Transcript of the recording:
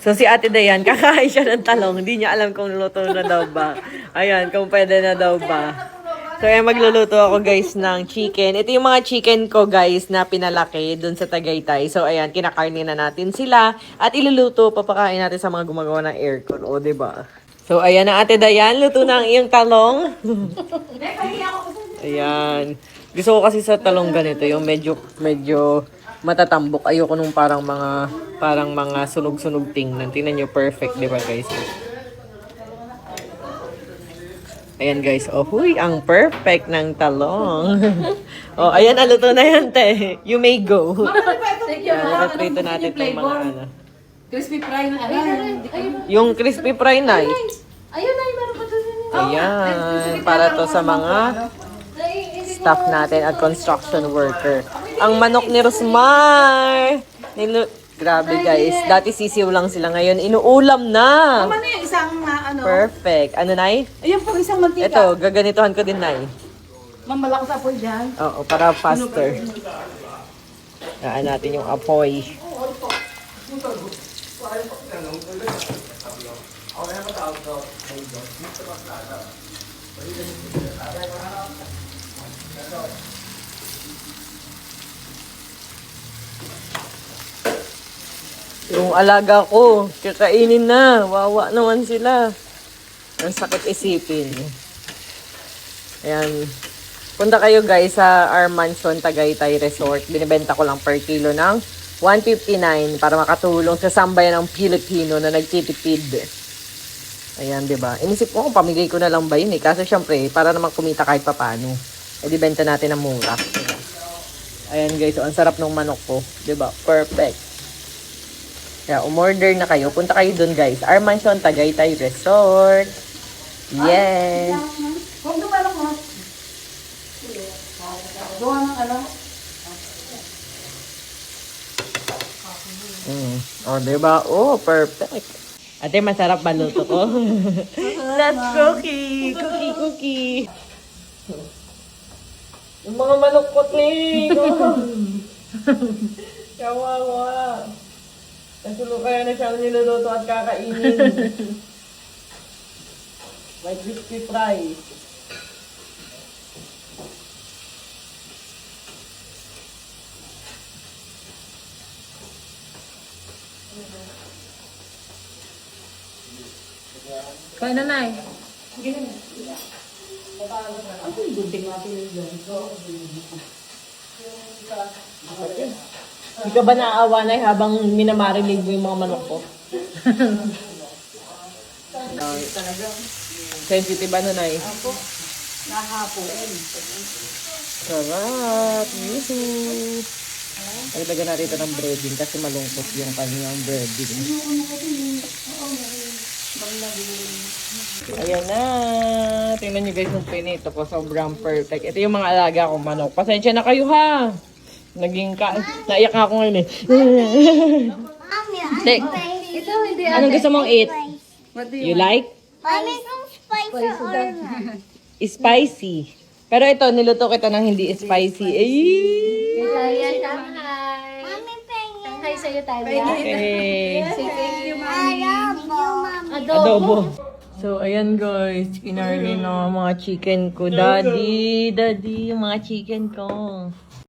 So si Ate Dayan, kakain siya ng talong. Hindi niya alam kung luto na daw ba. Ayan, kung pwede na daw ba. So ayan, magluluto ako guys ng chicken. Ito yung mga chicken ko guys na pinalaki dun sa Tagaytay. So ayan, kinakarni na natin sila. At iluluto, papakain natin sa mga gumagawa ng aircon. O, diba? So ayan na Ate Dayan, luto na ang iyong talong. Ayan. Gusto ko kasi sa talong ganito, yung medyo matatambok. Ayoko nung parang mga sunog-sunog tingnan. Tingnan nyo, perfect, di ba guys? Ayan guys, oh huy, ang perfect ng talong. Oh, ayan, aluto na yan, te. You may go. Ayan, naprito natin itong mga ano. Crispy fry na Yung crispy fry na. Ayun na, meron pa doon. Ayan, para to sa mga staff natin at construction worker. Ang manok ni Rosmar. Grabe guys, dati sisiw lang sila ngayon. Inuulam na. Ano yung isang ano? Perfect. Ano, Nay? Ayun po, isang mantika. Ito, gaganituhan ko din, Nay. Mamalakas apoy dyan. Oo, para faster. Gaan natin yung apoy. Yung alaga ko, kakainin na. Wawa naman sila. Ang sakit isipin. Ayan. Punta kayo guys sa our mansion Tagaytay Resort. Binibenta ko lang per kilo ng 159 para makatulong sa sambayan ng Pilipino na nagtitipid. Ayan, di ba? Inisip ko kung pamigay ko na lang ba yun eh. Kasi syempre, para naman kumita kahit papano. E di benta natin ng mura. Diba? Ayan guys, so, ang sarap ng manok ko. Di ba? Perfect. Kaya umorder na kayo. Punta kayo dun guys. Our mansion Tagaytay Resort. Yes. Huwag dumalak mo. Gawa ng ano? Oh, diba? Oh, perfect. Ate, masarap ba luto ko? Let's cookie! Cookie! Yung mga manok ko, Kawawa. Nasulo kaya na siyang niluluto at kakainin. May crispy fry. Kaya na, Nay. Ako yung gunting natin yun. Hindi ka ba naawa na habang minamarinig mo yung mga manok ko? Sensitive ano na eh? Ako, nahapon. Sarap! Yuhu! Lagyan natin ito ng breading kasi malungkot yung kanyang breading. Ayan na! Tingnan nyo guys yung pinito ko. Sobrang perfect. Ito yung mga alaga kong manok. Pasensya na kayo ha! Naiyak nga ako ngayon eh. Tek, Ito, hindi. anong gusto mong eat? What do You like? Mami, kung spicy or not. Spicy. Pero ito, niluto kita ng hindi spicy. Ay! Mami, pengen. Hi sa'yo, Talia. Okay. Say thank you, Mami. Adobo. Adobo. So, ayan guys. Kinarni na mga chicken ko. Daddy, yung mga chicken ko.